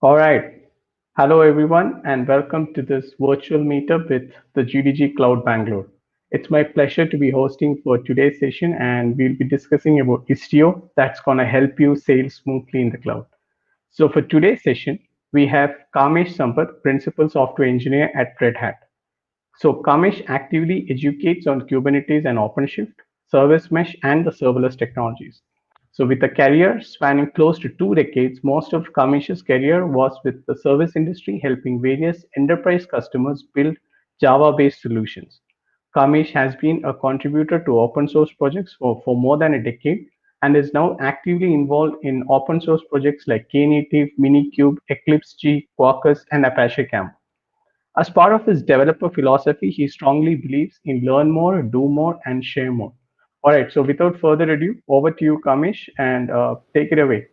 All right. Hello, everyone, and welcome to this virtual meetup with the GDG Cloud Bangalore. It's my pleasure to be hosting for today's session, and we'll be discussing about Istio that's going to help you sail smoothly in the cloud. So, for today's session, we have Kamesh Sampath, Principal Software Engineer at Red Hat. So, Kamesh actively educates on Kubernetes and OpenShift, service mesh, and the serverless technologies. So, with a career spanning close to 2 decades, most of Kamesh's career was with the service industry, helping various enterprise customers build Java based solutions. Kamesh has been a contributor to open source projects for more than a decade and is now actively involved in open source projects like Knative, Minikube, Eclipse Che, Quarkus, and Apache Camel. As part of his developer philosophy, he strongly believes in learn more, do more, and share more. All right, so without further ado, over to you, Kamesh, and take it away.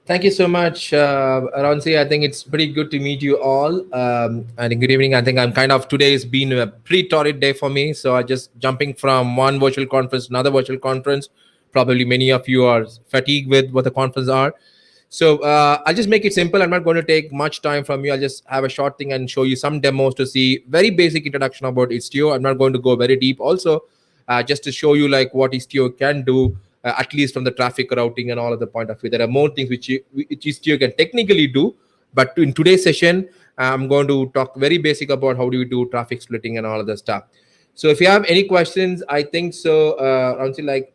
Thank you so much, Ransi. I think it's pretty good to meet you all. And good evening. I think today has been a pretty torrid day for me. So I just jumping from one virtual conference to another virtual conference. Probably many of you are fatigued with what the conferences are. So I'll just make it simple. I'm not going to take much time from you. I'll just have a short thing and show you some demos to see very basic introduction about Istio. I'm not going to go very deep also, just to show you like what Istio can do, at least from the traffic routing and all of the point of view. There are more things which Istio can technically do, but in today's session, I'm going to talk very basic about how do you do traffic splitting and all of the stuff. So if you have any questions, I think so, Ransi,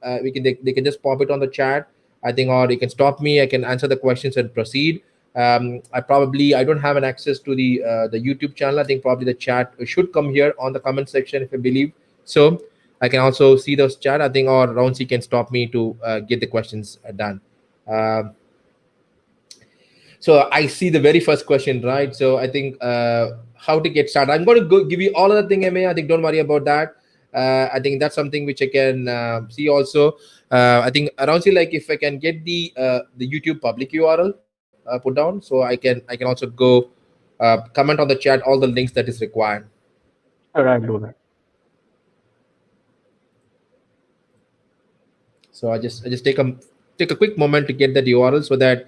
they can just pop it on the chat. I think, or you can stop me. I can answer the questions and proceed. I don't have an access to the YouTube channel. I think probably the chat should come here on the comment section if I believe so. I can also see those chat. I think, or Raunsi can stop me to get the questions done. So I see the very first question, right? So I think how to get started. I'm going to go give you all of the thing, MA. I think don't worry about that. I think that's something which I can see also. I think around like if I can get the YouTube public URL put down, so I can also go comment on the chat all the links that is required. All right, do that. So I just take a quick moment to get that URL so that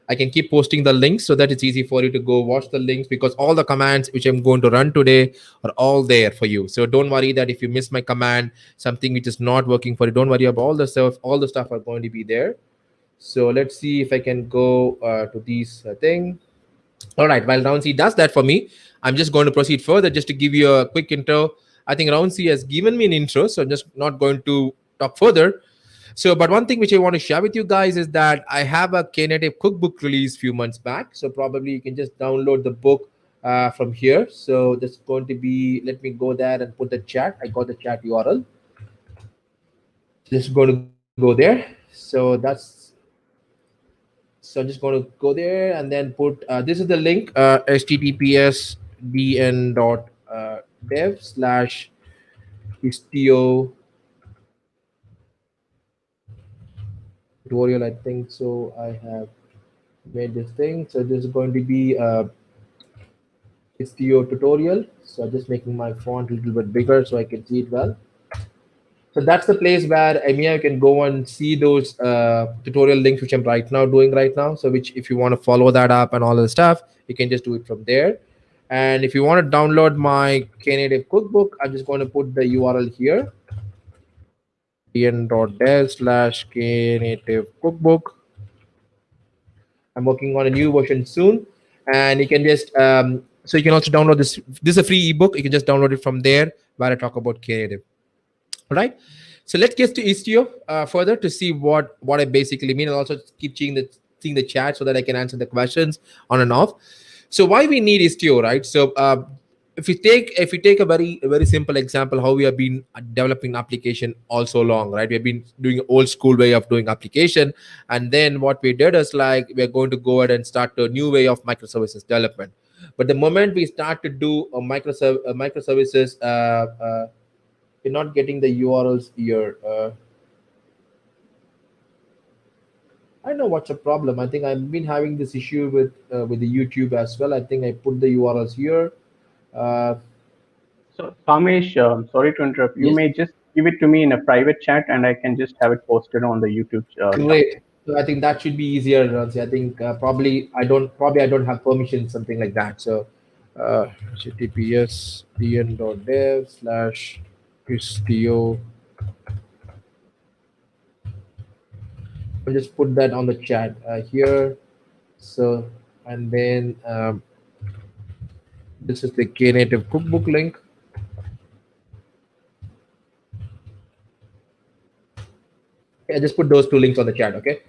I can keep posting the links so that it's easy for you to go watch the links, because all the commands which I'm going to run today are all there for you. So don't worry that if you miss my command, something which is not working for you, don't worry about all the stuff. All the stuff are going to be there. So let's see if I can go to these thing. All right, while Rouncy does that for me, I'm just going to proceed further just to give you a quick intro. I think Rouncy has given me an intro, so I'm just not going to talk further. So, but one thing which I want to share with you guys is that I have a Knative cookbook release few months back. So probably you can just download the book from here. So that's going to be, let me go there and put the chat. I got the chat URL. Just going to go there. So I'm just going to go there and then put, this is the link, https bn.dev/istio tutorial. I think so. I have made this thing. So this is going to be Istio tutorial. So I'm just making my font a little bit bigger so I can see it well. So that's the place where you can go and see those tutorial links which I'm doing right now. So which if you want to follow that up and all of the stuff, you can just do it from there. And if you want to download my Knative cookbook, I'm just going to put the URL here. bn.dev/Knative cookbook. I'm working on a new version soon, and you can just so you can also download this. This is a free ebook. You can just download it from there where I talk about Knative. All right. So let's get to Istio further to see what I basically mean, and also keep seeing the chat so that I can answer the questions on and off. So why we need Istio, right? So if you take a very simple example, how we have been developing application all so long, right? We've been doing old school way of doing application, and then what we did is like we're going to go ahead and start a new way of microservices development. But the moment we start to do a microservices, you're not getting the URLs here. I don't know what's the problem. I think I've been having this issue with the YouTube as well. I think I put the URLs here. So, Kamesh, sorry to interrupt. You Yes. may just give it to me in a private chat, and I can just have it posted on the YouTube. Great. So I think that should be easier. Ramsey. I think probably I don't have permission, something like that. So https dn.dev/istio. I'll just put that on the chat here. So, and then this is the Knative cookbook link. I just put those two links on the chat. Okay.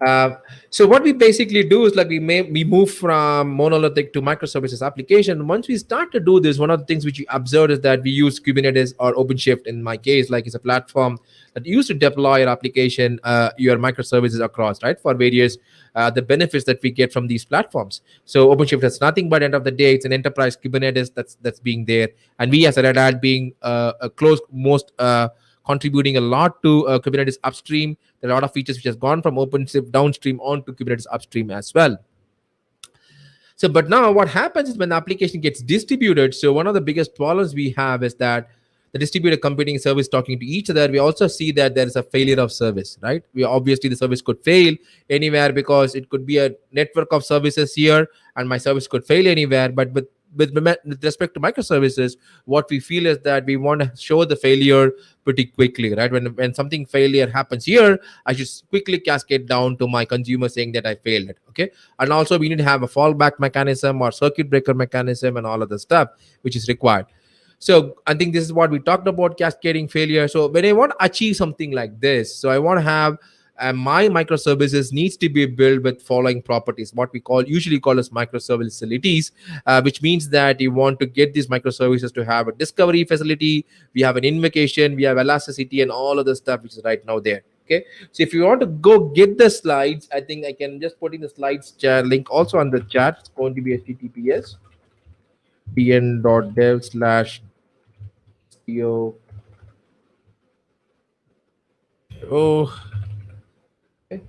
Uh, so what we basically do is like we move from monolithic to microservices application. Once we start to do this, one of the things which we observed is that we use Kubernetes or OpenShift. In my case, like it's a platform that you use to deploy your application, your microservices across, right, for various the benefits that we get from these platforms. So OpenShift has nothing but end of the day, it's an enterprise Kubernetes that's being there, and we as a Red Hat being a close most. Contributing a lot to Kubernetes upstream. There are a lot of features which has gone from OpenShift downstream onto Kubernetes upstream as well. So, but now what happens is when the application gets distributed, so one of the biggest problems we have is that the distributed computing service talking to each other, we also see that there is a failure of service, right? We obviously the service could fail anywhere because it could be a network of services here and my service could fail anywhere. But with respect to microservices, what we feel is that we want to show the failure pretty quickly, right? When something failure happens here, I should quickly cascade down to my consumer saying that I failed it. Okay. And also we need to have a fallback mechanism or circuit breaker mechanism and all of the stuff which is required. So I think this is what we talked about, cascading failure. So when I want to achieve something like this, so I want to have my microservices needs to be built with following properties, what we usually call as microservice facilities, which means that you want to get these microservices to have a discovery facility, we have an invocation, we have elasticity and all of the stuff which is right now there. Okay, so if you want to go get the slides, I think I can just put in the slides link also on the chat. It's going to be https dn.dev/istio. Oh, okay.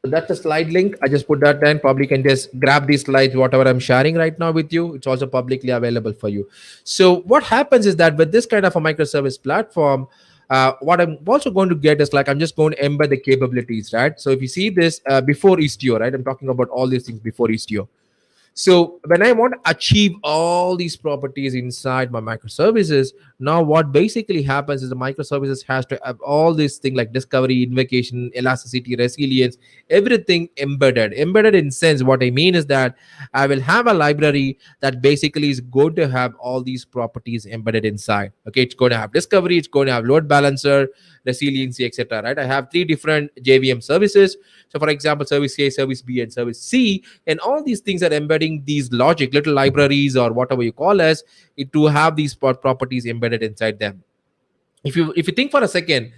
So that's a slide link. I just put that there. Probably can just grab these slides, whatever I'm sharing right now with you. It's also publicly available for you. So what happens is that with this kind of a microservice platform, what I'm also going to get is like I'm just going to embed the capabilities, right? So if you see this before Istio, right? I'm talking about all these things before Istio. So when I want to achieve all these properties inside my microservices, now what basically happens is the microservices has to have all these things like discovery, invocation, elasticity, resilience, everything embedded. Embedded in sense, what I mean is that I will have a library that basically is going to have all these properties embedded inside. Okay, it's going to have discovery, it's going to have load balancer, resiliency, etc. Right? I have three different JVM services. So for example, service A, service B, and service C, and all these things are embedding these logic, little libraries or whatever you call as it to have these properties embedded inside them. If you think for a second,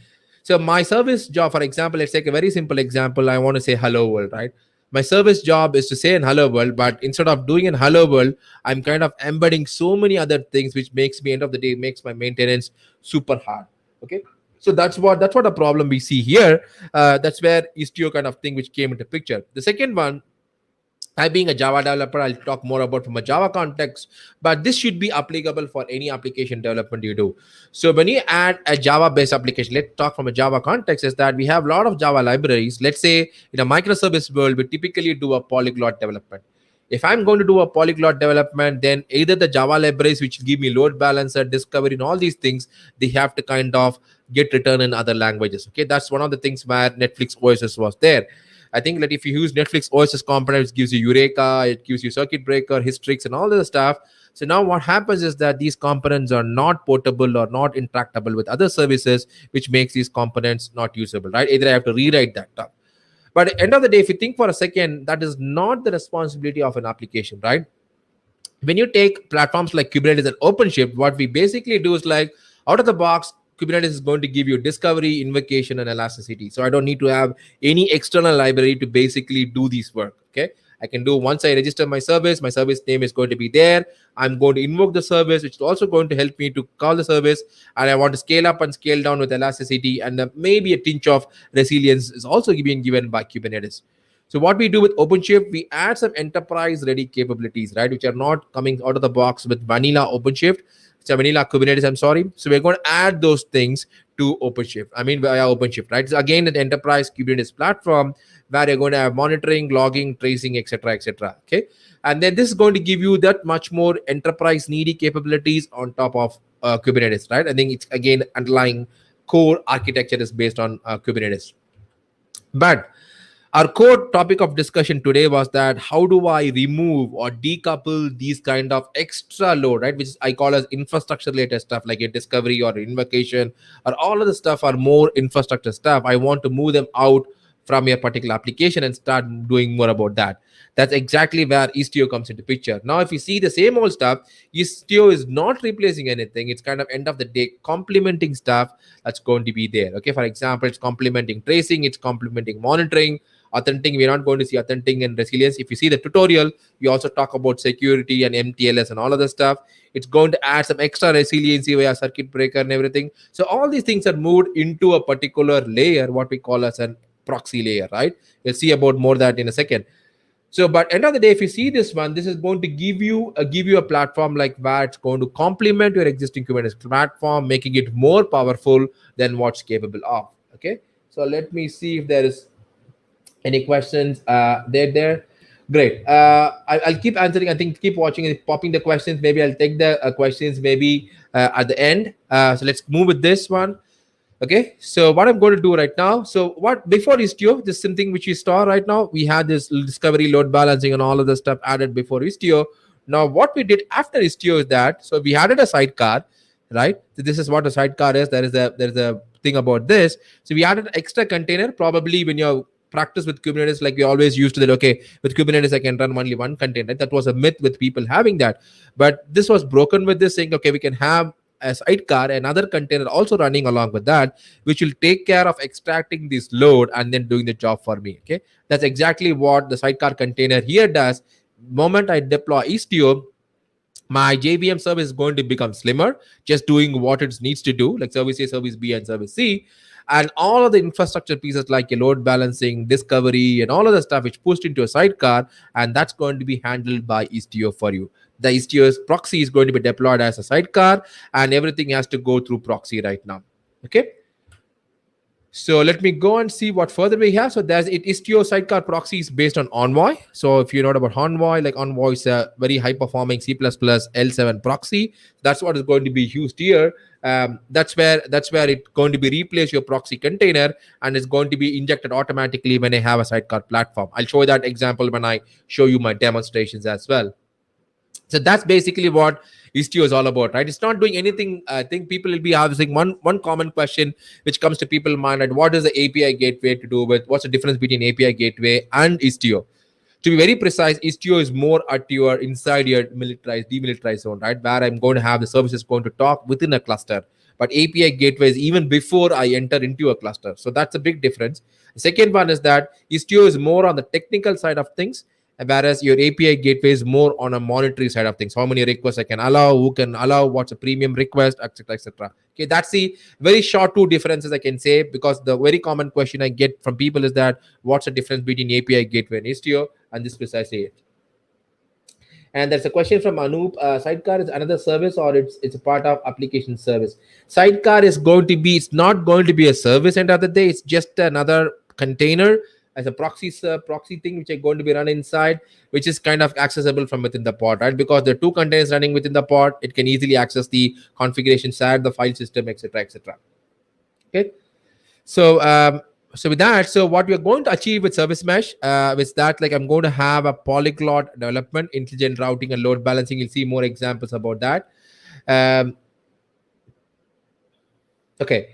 so my service job, for example, let's take a very simple example. I want to say hello world, right? My service job is to say in hello world, but instead of doing in hello world, I'm kind of embedding so many other things, which makes me end of the day makes my maintenance super hard. Okay, so that's what a problem we see here. That's where Istio kind of thing which came into picture. The second one, I being a Java developer, I'll talk more about from a Java context, but this should be applicable for any application development you do. So when you add a Java-based application, let's talk from a Java context, is that we have a lot of Java libraries. Let's say in a microservice world, we typically do a polyglot development. If I'm going to do a polyglot development, then either the Java libraries, which give me load balancer, discovery, and all these things, they have to kind of get written in other languages. Okay, that's one of the things where Netflix OSS was there. I think that if you use Netflix OSS components, it gives you Eureka, it gives you circuit breaker, Hystrix, and all this stuff. So now what happens is that these components are not portable or not interactable with other services, which makes these components not usable, right? Either I have to rewrite that stuff. But at the end of the day, if you think for a second, that is not the responsibility of an application, right? When you take platforms like Kubernetes and OpenShift, what we basically do is like out of the box, Kubernetes is going to give you discovery, invocation, and elasticity. So I don't need to have any external library to basically do this work. Okay. I can do once I register my service name is going to be there. I'm going to invoke the service, which is also going to help me to call the service. And I want to scale up and scale down with elasticity. And maybe a tinge of resilience is also being given by Kubernetes. So what we do with OpenShift, we add some enterprise ready capabilities, right, which are not coming out of the box with vanilla OpenShift. It's a vanilla Kubernetes, I'm sorry. So we're going to add those things to OpenShift. I mean, via OpenShift, right? So again, an enterprise Kubernetes platform where you're going to have monitoring, logging, tracing, etc., etc. Okay, and then this is going to give you that much more enterprise needy capabilities on top of Kubernetes, right? I think it's again underlying core architecture is based on Kubernetes. But our core topic of discussion today was that how do I remove or decouple these kind of extra load, right? Which I call as infrastructure related stuff like a discovery or invocation or all of the stuff are more infrastructure stuff. I want to move them out from your particular application and start doing more about that. That's exactly where Istio comes into picture. Now, if you see the same old stuff, Istio is not replacing anything. It's kind of end of the day complementing stuff that's going to be there. Okay, for example, it's complementing tracing, it's complementing monitoring, authentic. We're not going to see authentic and resilience. If you see the tutorial, we also talk about security and MTLS and all of the stuff. It's going to add some extra resiliency via circuit breaker and everything. So all these things are moved into a particular layer, what we call as an proxy layer, right? We'll see about more that in a second. So, but end of the day, if you see this one, this is going to give you a platform like where it's going to complement your existing Kubernetes platform, making it more powerful than what's capable of. Okay. So let me see if there is any questions there. Great. I'll keep answering. I think keep watching and popping the questions. Maybe I'll take the questions maybe at the end. So let's move with this one. Okay, so what I'm going to do right now, so what before Istio, this is something which you saw right now. We had this discovery, load balancing, and all of the stuff added before Istio. Now, what we did after Istio is that, so we added a sidecar, right? So this is what a sidecar is. There is a thing about this. So we added an extra container. Probably when you practice with Kubernetes, like we always used to that. Okay, with Kubernetes I can run only one container. That was a myth with people having that, but this was broken with this saying, okay, we can have a sidecar, another container also running along with that, which will take care of extracting this load and then doing the job for me. Okay, that's exactly what the sidecar container here does. Moment I deploy Istio, my JVM service is going to become slimmer, just doing what it needs to do, like service A, service B, and service C. And all of the infrastructure pieces like your load balancing, discovery, and all of the stuff which pushed into a sidecar, and that's going to be handled by Istio for you. The Istio's proxy is going to be deployed as a sidecar, and everything has to go through proxy right now. Okay. So let me go and see what further we have. So there's Istio sidecar proxy is based on Envoy. So if you know about Envoy, like Envoy is a very high performing C++ L7 proxy. That's what is going to be used here. That's where it's going to be replace your proxy container, and it's going to be injected automatically when I have a sidecar platform. I'll show you that example when I show you my demonstrations as well. So that's basically what Istio is all about, right? It's not doing anything. I think people will be asking one common question which comes to people's mind, right? What is the API gateway to do with? What's the difference between API gateway and Istio? To be very precise, Istio is more at your inside your demilitarized zone, right? Where I'm going to have the services going to talk within a cluster. But API gateway is even before I enter into a cluster. So that's a big difference. The second one is that Istio is more on the technical side of things, whereas your API gateway is more on a monetary side of things. How many requests I can allow, who can allow, what's a premium request, etc., etc. Okay, that's the very short two differences I can say, because the very common question I get from people is that what's the difference between API gateway and Istio, and this is precisely it. And there's a question from Anoop. Sidecar is another service, or it's a part of application service? Sidecar is going to be, it's not going to be a service end of the day. It's just another container as a proxy thing which are going to be run inside, which is kind of accessible from within the pod, right? Because there are two containers running within the pod, it can easily access the configuration side, the file system, etc., etc. Okay. So with that, so what we are going to achieve with service mesh is that, like, I'm going to have a polyglot development, intelligent routing, and load balancing. You'll see more examples about that. Okay.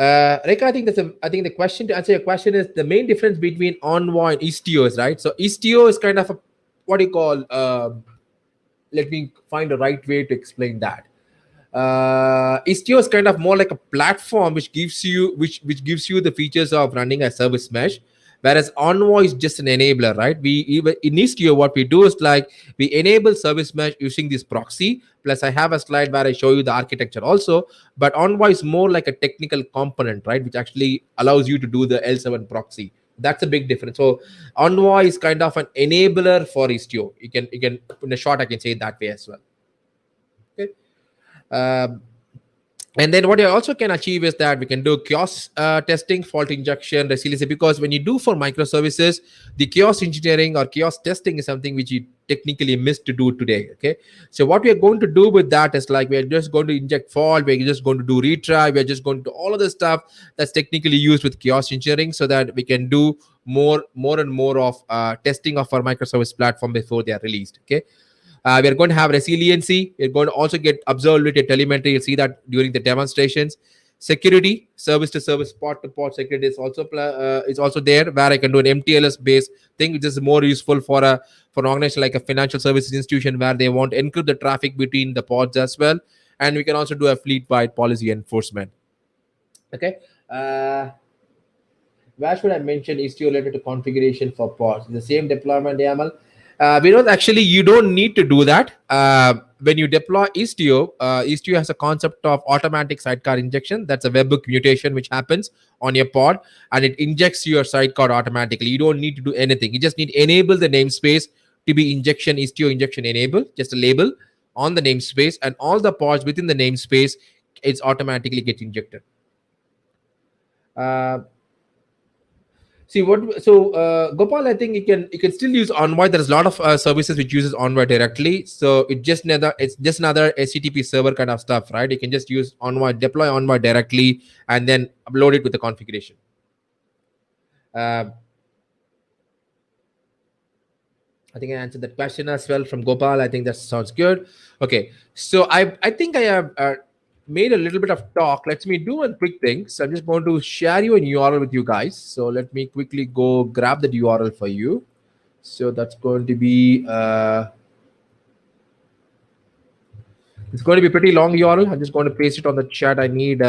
Rekha, I think the question, to answer your question, is the main difference between Envoy and Istio is, right? So Istio is kind of a, what do you call, let me find the right way to explain that. Istio is kind of more like a platform which gives you gives you the features of running a service mesh, whereas Envoy is just an enabler, right? We even in Istio, what we do is like we enable service mesh using this proxy. Plus, I have a slide where I show you the architecture also. But Envoy is more like a technical component, right, which actually allows you to do the L7 proxy. That's a big difference. So Envoy is kind of an enabler for Istio. You can in a short, I can say it that way as well. Okay. Um, and then what you also can achieve is that we can do chaos testing, fault injection, resiliency. Because when you do for microservices, the chaos engineering or chaos testing is something which you technically miss to do today. Okay, so what we are going to do with that is like we are just going to inject fault, we're just going to do retry, we're just going to do all of the stuff that's technically used with chaos engineering, so that we can do more and more of testing of our microservice platform before they are released. Okay, we are going to have resiliency. We're going to also get observability telemetry. You'll see that during the demonstrations. Security, service to service, pod to pod security is also there, where I can do an MTLS based thing, which is more useful for an organization like a financial services institution where they want to encrypt the traffic between the pods as well. And we can also do a fleet wide policy enforcement. Okay. Where should I mention Istio related to configuration for pods? The same deployment YAML. We don't actually, you don't need to do that. When you deploy Istio, Istio has a concept of automatic sidecar injection. That's a webhook mutation which happens on your pod, and it injects your sidecar automatically. You don't need to do anything. You just need to enable the namespace to be injection, Istio injection enable, just a label on the namespace, and all the pods within the namespace, it's automatically get injected. Uh, See what? So Gopal, I think you can still use Envoy. There's a lot of services which uses Envoy directly. So it's just another HTTP server kind of stuff, right? You can just use Envoy, deploy Envoy directly, and then upload it with the configuration. I think I answered that question as well from Gopal. I think that sounds good. Okay, so I think I have made a little bit of talk. Let me do one quick thing. So I'm just going to share you an URL with you guys. So let me quickly go grab that URL for you. So that's going to be it's going to be pretty long URL. I'm just going to paste it on the chat. I need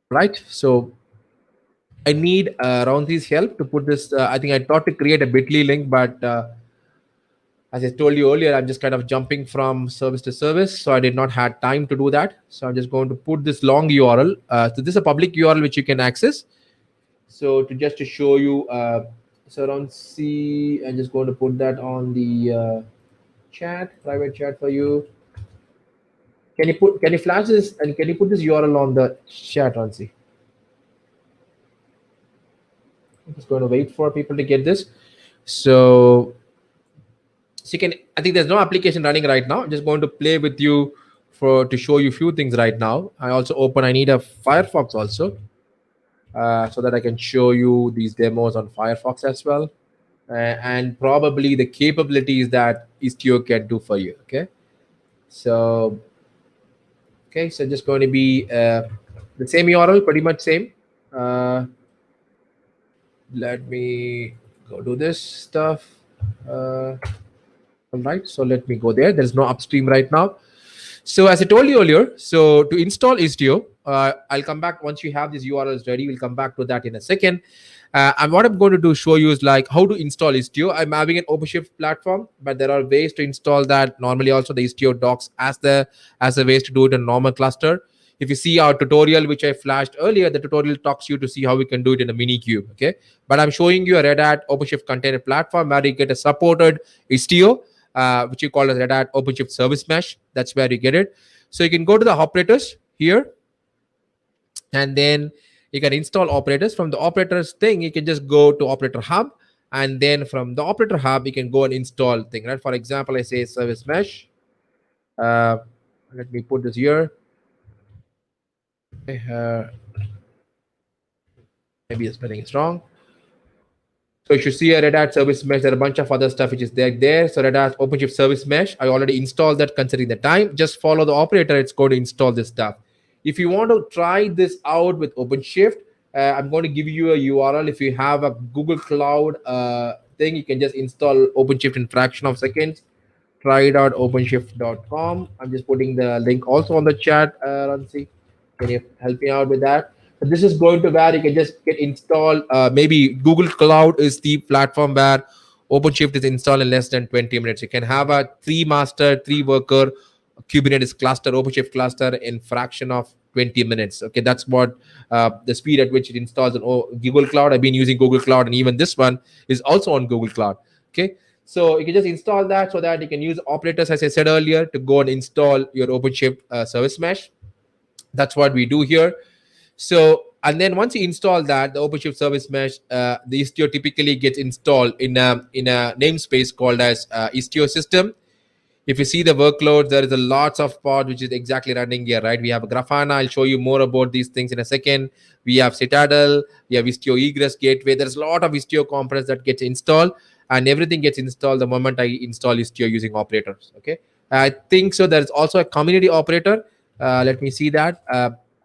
right. So I need Rounsy's help to put this. I think I thought to create a bit.ly link, but as I told you earlier, I'm just kind of jumping from service to service, so I did not have time to do that. So I'm just going to put this long URL. So this is a public URL which you can access. So to show you, so around C, I'm just going to put that on the chat, private chat for you. Can you flash this and can you put this URL on the chat, on C? I'm just going to wait for people to get this. So you can, I think there's no application running right now. I'm just going to play with you to show you a few things right now. I need a Firefox also, so that I can show you these demos on Firefox as well, and probably the capabilities that Istio can do for you. Okay, so just going to be the same URL, pretty much same. Let me go do this stuff. All right, so let me go there. There's no upstream right now. So as I told you earlier, so to install Istio, I'll come back once you have these URLs ready. We'll come back to that in a second. And what I'm going to do show you is like how to install Istio. I'm having an OpenShift platform, but there are ways to install that. Normally, also the Istio docs as a ways to do it in a normal cluster. If you see our tutorial, which I flashed earlier, the tutorial talks you to see how we can do it in a Minikube. Okay, but I'm showing you a Red Hat OpenShift container platform where you get a supported Istio, which you call as Red Hat OpenShift Service Mesh. That's where you get it. So you can go to the operators here, and then you can install operators. From the operators thing, you can just go to Operator Hub, and then from the Operator Hub, you can go and install thing. Right? For example, I say Service Mesh. Let me put this here. Okay, maybe the spelling is wrong. So you should see a Red Hat Service Mesh. There are a bunch of other stuff which is there. So Red Hat OpenShift Service Mesh, I already installed that considering the time. Just follow the operator. It's going to install this stuff. If you want to try this out with OpenShift, I'm going to give you a URL. If you have a Google Cloud thing, you can just install OpenShift in fraction of seconds. Try.openshift.com. I'm just putting the link also on the chat. Ransi, can you help me out with that? So this is going to where you can just get installed. Maybe Google Cloud is the platform where OpenShift is installed in less than 20 minutes. You can have a 3-master, 3-worker Kubernetes cluster, OpenShift cluster in fraction of 20 minutes. Okay, that's what the speed at which it installs on Google Cloud. I've been using Google Cloud, and even this one is also on Google Cloud. Okay, So you can just install that so that you can use operators, as I said earlier, to go and install your OpenShift service mesh. That's what we do here. So, and then once you install that, the OpenShift service mesh, the Istio typically gets installed in a namespace called as Istio system. If you see the workload, there is a lots of pod which is exactly running here, right? We have a Grafana. I'll show you more about these things in a second. We have Citadel. We have Istio egress gateway. There's a lot of Istio components that gets installed, and everything gets installed the moment I install Istio using operators. Okay, I think so. There's also a community operator. Let me see that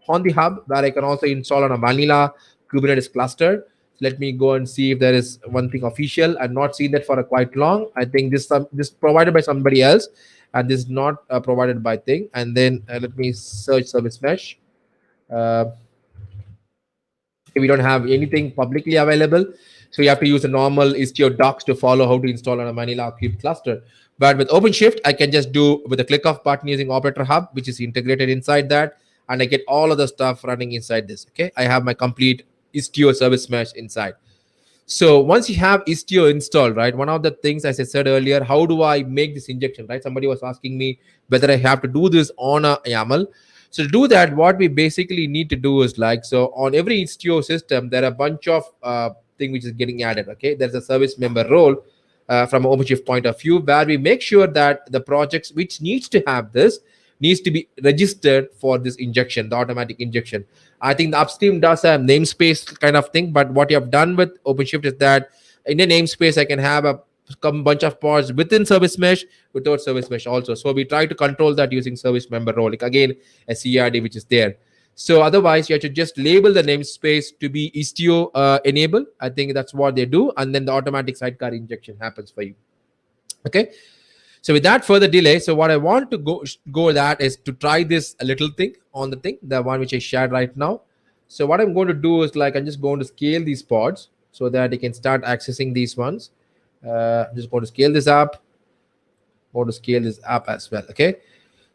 on the hub where I can also install on a vanilla Kubernetes cluster. Let me go and see if there is one thing official. I've not seen that for a quite long. I think this provided by somebody else, and this is not provided by thing. And then let me search service mesh. Uh, we don't have anything publicly available, so you have to use the normal Istio docs to follow how to install on a vanilla Cube cluster. But with OpenShift, I can just do with a click of button using Operator Hub, which is integrated inside that, and I get all of the stuff running inside this. Okay, I have my complete Istio service mesh inside. So once you have Istio installed, right, one of the things, as I said earlier, how do I make this injection, right? Somebody was asking me whether I have to do this on a YAML. So to do that, what we basically need to do is like, so on every Istio system, there are a bunch of thing which is getting added. Okay, there's a service member role from an OpenShift point of view, where we make sure that the projects which needs to have this needs to be registered for this injection, the automatic injection. I think the upstream does a namespace kind of thing, but what you have done with OpenShift is that in a namespace, I can have a bunch of pods within service mesh, without service mesh also. So we try to control that using service member role, like again, a CRD which is there. So otherwise, you have to just label the namespace to be Istio enable. I think that's what they do, and then the automatic sidecar injection happens for you. Okay. So without further delay, so what I want to go that is to try this a little thing on the thing, the one which I shared right now. So what I'm going to do is like I'm just going to scale these pods so that you can start accessing these ones. I'm just going to scale this up. Going to scale this up as well. Okay.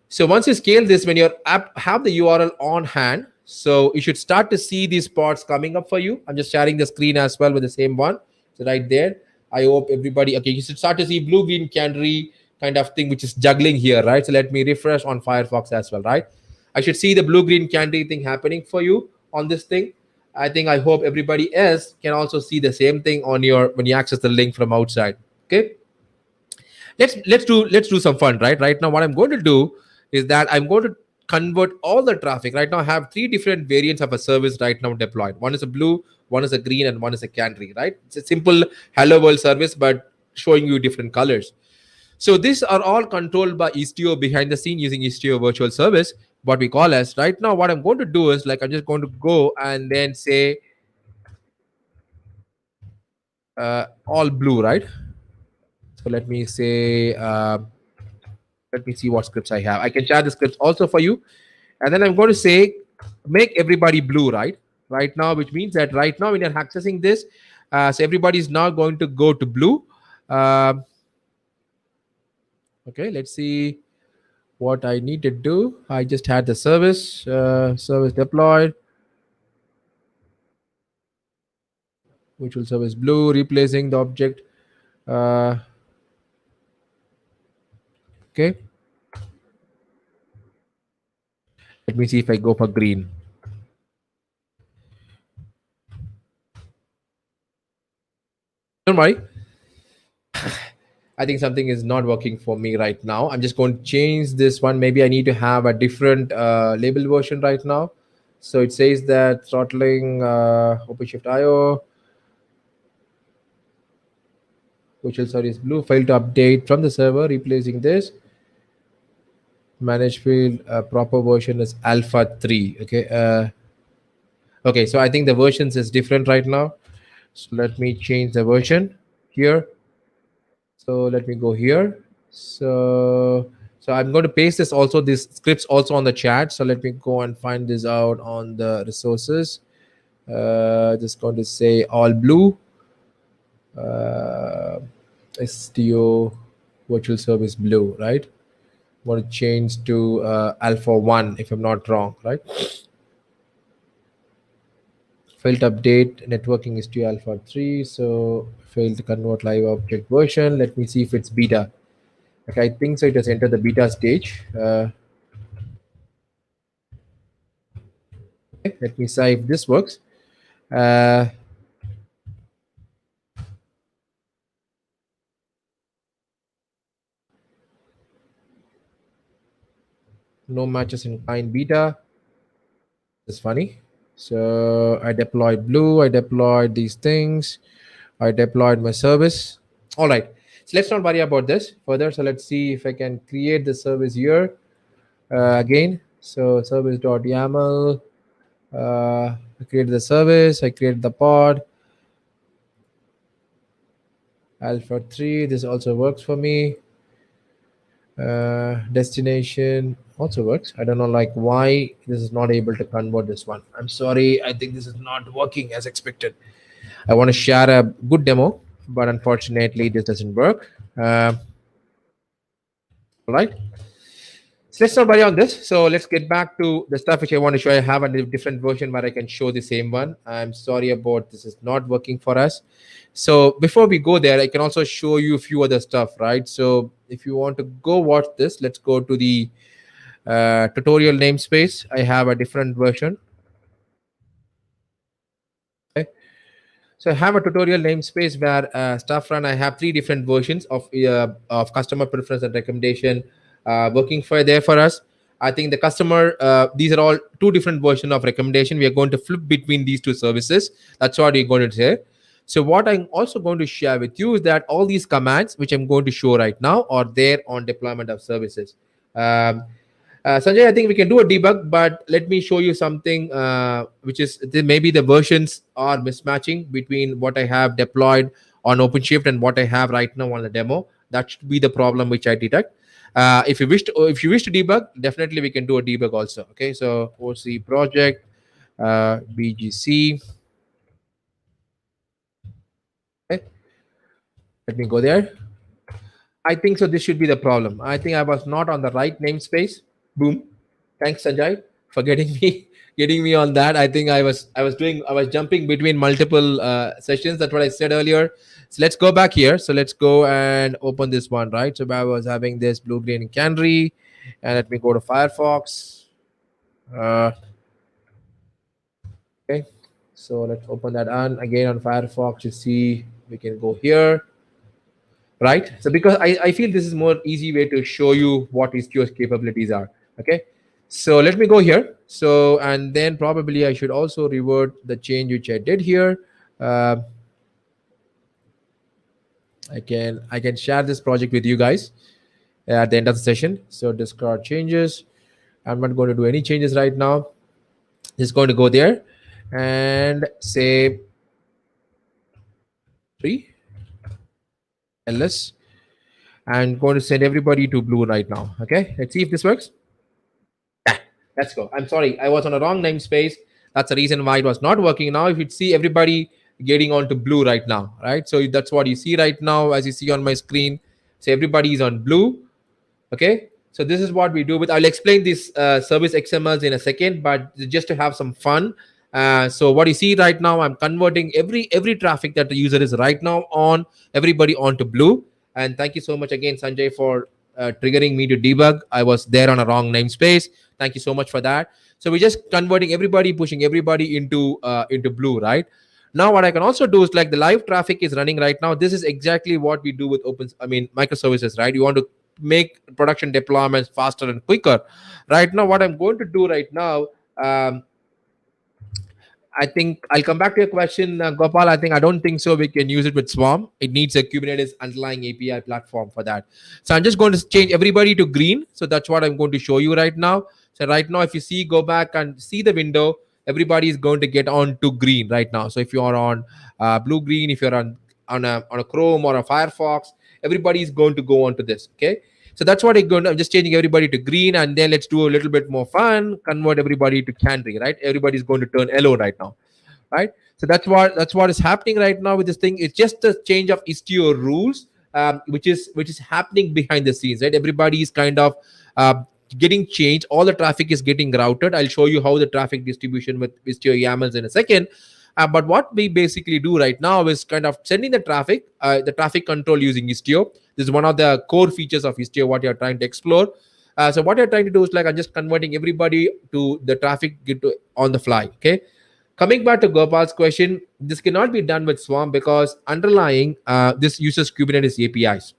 So once you scale this, when your app have the URL on hand, so you should start to see these pods coming up for you. I'm just sharing the screen as well with the same one. So right there, I hope everybody, okay, you should start to see blue, green, canary kind of thing, which is juggling here, right? So let me refresh on Firefox as well, right? I should see the blue, green, canary thing happening for you on this thing. I hope everybody else can also see the same thing on your, when you access the link from outside. Okay. Let's do some fun, right now what I'm going to do is that I'm going to convert all the traffic. Right now I have three different variants of a service right now deployed. One is a blue, one is a green, and one is a canary, right? It's a simple hello world service, but showing you different colors. So these are all controlled by Istio behind the scene using Istio virtual service, what we call as. Right now what I'm going to do is like I'm just going to go and then say all blue, right? So let me say let me see what scripts I have. I can share the scripts also for you. And then I'm going to say, make everybody blue, right now, which means that right now when you're accessing this, so everybody is now going to go to blue. Okay, let's see what I need to do. I just had the service deployed. Virtual service blue, replacing the object. Okay. Let me see if I go for green. Don't worry. I think something is not working for me right now. I'm just going to change this one. Maybe I need to have a different label version right now. So it says that throttling OpenShift IO, virtual service blue, failed to update from the server, replacing this. Manage field, proper version is alpha 3. Okay. Okay, so I think the versions is different right now. So let me change the version here. So let me go here. So I'm going to paste this also, these scripts also on the chat. So let me go and find this out on the resources. Just going to say all blue. Istio virtual service blue, right? Want to change to alpha 1 if I'm not wrong, right? failed to update networking Istio alpha 3. So failed to convert live object version. Let me see if it's beta. Okay, I think so. It has entered the beta stage. Okay, let me see if this works. Uh, no matches in kind beta. It's funny. So I deployed blue. I deployed these things. I deployed my service. All right. So let's not worry about this further. So let's see if I can create the service here again. So service.yaml. I created the service. I created the pod. Alpha 3. This also works for me. Destination also works. I don't know like why this is not able to convert this one. I'm sorry. I think this is not working as expected. I want to share a good demo, but unfortunately this doesn't work. All right. So let's not worry on this. So let's get back to the stuff which I want to show. I have a different version where I can show the same one. I'm sorry about this is not working for us. So before we go there, I can also show you a few other stuff, right? So if you want to go watch this, let's go to the tutorial namespace. I have a different version. Okay. So I have a tutorial namespace where stuff run. I have 3 different versions of customer preference and recommendation working for there for us. I think the customer, these are all 2 different versions of recommendation. We are going to flip between these 2 services. That's what we're going to say. So what I'm also going to share with you is that all these commands, which I'm going to show right now, are there on deployment of services. Sanjay, I think we can do a debug, but let me show you something which is maybe the versions are mismatching between what I have deployed on OpenShift and what I have right now on the demo. That should be the problem which I detect. If you wish to debug, definitely we can do a debug also. Okay, so OC project BGC. Okay, let me go there. I think so. This should be the problem. I think I was not on the right namespace. Boom. Thanks, Sanjay, for getting me getting me on that. I think I was jumping between multiple sessions. That's what I said earlier. So let's go back here. So let's go and open this one, right? So I was having this blue, green, and canary, and let me go to Firefox. Okay. So let's open that on again on Firefox. You see, we can go here. Right. So because I feel this is more easy way to show you what Istio's capabilities are. Okay. So let me go here. So, and then probably I should also revert the change which I did here. I can share this project with you guys at the end of the session. So discard changes. I'm not going to do any changes right now. Just going to go there and say 3 ls. I'm going to send everybody to blue right now. Okay, let's see if this works. Yeah, let's go. I'm sorry, I was on a wrong namespace. That's the reason why it was not working. Now, if you see everybody getting onto blue right now, right? So that's what you see right now, as you see on my screen. So everybody is on blue. Okay. So this is what we do with. I'll explain this service XMLs in a second, but just to have some fun. So what you see right now, I'm converting every traffic that the user is right now on, everybody onto blue. And thank you so much again, Sanjay, for triggering me to debug. I was there on a wrong namespace. Thank you so much for that. So we're just converting everybody, pushing everybody into blue, right? Now what I can also do is like the live traffic is running right now. This is exactly what we do with microservices, right? You want to make production deployments faster and quicker. Right now, what I'm going to do right now, I think I'll come back to your question, Gopal. I don't think so. We can use it with Swarm. It needs a Kubernetes underlying API platform for that. So I'm just going to change everybody to green. So that's what I'm going to show you right now. So right now, if you see, go back and see the window, everybody is going to get on to green right now. So if you are on blue, green, if you're on a Chrome or a Firefox, everybody is going to go on to this. Okay. So that's what I'm just changing everybody to green, and then let's do a little bit more fun. Convert everybody to canary, right? Everybody's going to turn yellow right now, right? So that's what is happening right now with this thing. It's just a change of Istio rules, which is happening behind the scenes, right? Everybody is kind of getting changed. All the traffic is getting routed. I'll show you how the traffic distribution with Istio YAMLs in a second. But what we basically do right now is kind of sending the traffic control using Istio. This is one of the core features of Istio, what you're trying to explore. So what you're trying to do is like I'm just converting everybody to the traffic on the fly. Okay. Coming back to Gopal's question, this cannot be done with Swarm because underlying this uses Kubernetes APIs.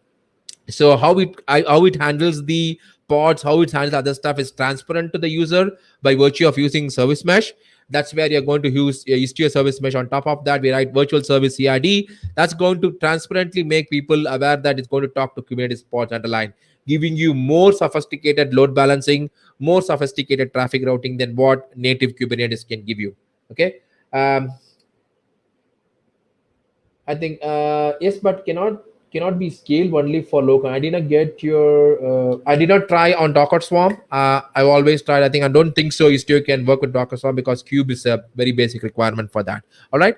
So how it handles the pods, how it handles other stuff is transparent to the user by virtue of using service mesh. That's where you're going to use Istio service mesh. On top of that, we write virtual service CID. That's going to transparently make people aware that it's going to talk to Kubernetes pods underlying, giving you more sophisticated load balancing, more sophisticated traffic routing than what native Kubernetes can give you. Okay. um, I think yes, but cannot be scaled only for local. I did not get your. I did not try on Docker Swarm. I've always tried. I think I don't think so. Istio can work with Docker Swarm because Cube is a very basic requirement for that. All right.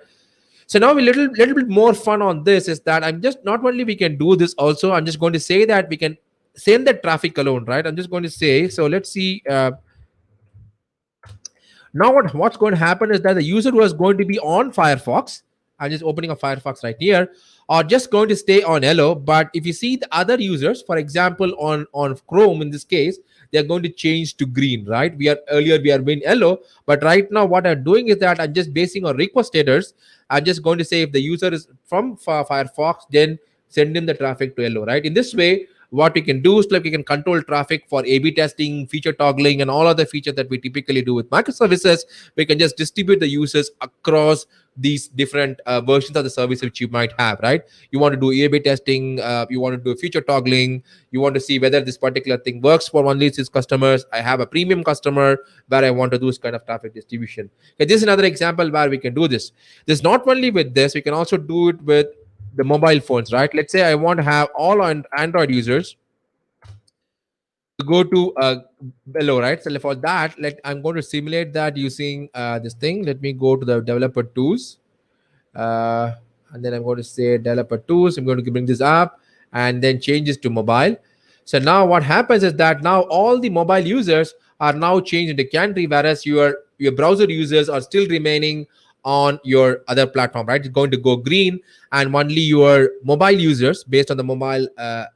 So now a little bit more fun on this is that I'm just not only we can do this. Also, I'm just going to say that we can send the traffic alone. Right. I'm just going to say. So let's see. Now what's going to happen is that the user who is going to be on Firefox, I'm just opening a Firefox right here, are just going to stay on yellow. But if you see the other users, for example, on Chrome in this case, they're going to change to green, right? We are being yellow, but right now what I'm doing is that I'm just basing on request headers. I'm just going to say if the user is from Firefox, then send in the traffic to yellow, right? In this way, what we can do is like we can control traffic for A/B testing, feature toggling, and all other features that we typically do with microservices. We can just distribute the users across these different versions of the service which you might have, right? You want to do A/B testing, you want to do feature toggling, you want to see whether this particular thing works for only these customers. I have a premium customer where I want to do this kind of traffic distribution. Okay, this is another example where we can do this. This not only with this, we can also do it with the mobile phones, right? Let's say I want to have all on Android users to go to below, right? So for that, I'm going to simulate that using this thing. Let me go to the developer tools, uh, and then I'm going to say developer tools. I'm going to bring this up and then change this to mobile. So now what happens is that now all the mobile users are now changed into Canary, whereas your browser users are still remaining on your other platform, right? It's going to go green, and only your mobile users, based on the mobile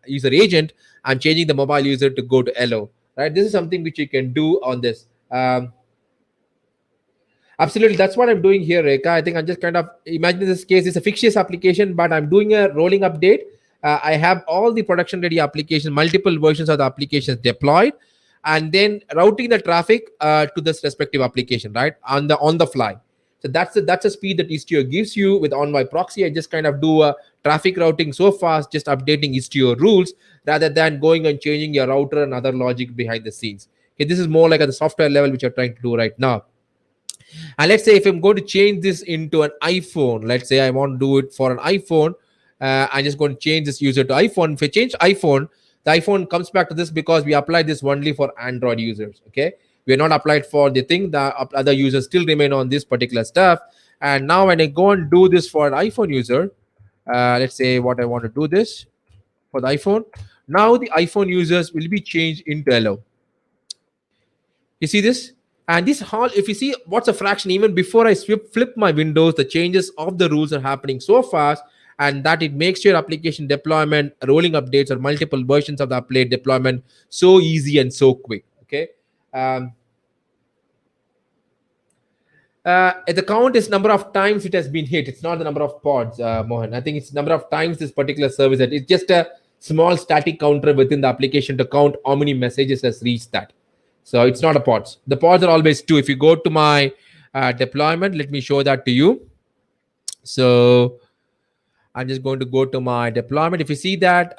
user agent, I'm changing the mobile user to go to yellow, right? This is something which you can do on this. Absolutely, that's what I'm doing here, Rekha. I think I'm just kind of imagine this case. It's a fictitious application, but I'm doing a rolling update. I have all the production ready applications, multiple versions of the applications deployed, and then routing the traffic to this respective application, right, on the fly. So that's a speed that Istio gives you with Envoy proxy. I just kind of do a traffic routing so fast, just updating Istio rules rather than going and changing your router and other logic behind the scenes. Okay, this is more like at the software level, which you're trying to do right now. And let's say if I'm going to change this into an iPhone, let's say I want to do it for an iPhone, I'm just going to change this user to iPhone. If I change iPhone, the iPhone comes back to this because we applied this only for Android users. Okay, we are not applied for the thing. The other users still remain on this particular stuff. And now when I go and do this for an iPhone user, let's say what I want to do this for the iPhone. Now the iPhone users will be changed into yellow. You see this? And this whole, if you see what's a fraction, even before I flip my windows, the changes of the rules are happening so fast, and that it makes your application deployment, rolling updates, or multiple versions of the update deployment so easy and so quick. Okay. Um, the count is number of times it has been hit. It's not the number of pods, Mohan. I think it's number of times this particular service that it's just a small static counter within the application to count how many messages has reached that. So it's not a pods. The pods are always two. If you go to my deployment, let me show that to you. So I'm just going to go to my deployment. If you see that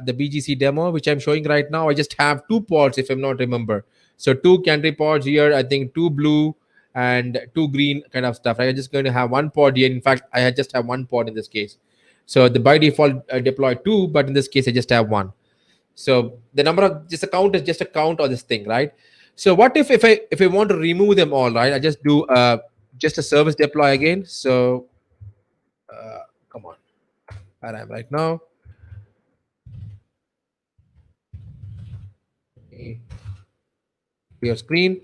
the BGC demo, which I'm showing right now, I just have two pods, if I'm not remember. So two canary pods here, I think two blue and two green kind of stuff. Right? I'm just going to have one pod here. In fact, I just have one pod in this case. So the by default deploy two, but in this case, I just have one. So the number of just a count is just a count of this thing, right? So what if I want to remove them all, right? I just do just a service deploy again. So come on, where I am right now. Your screen.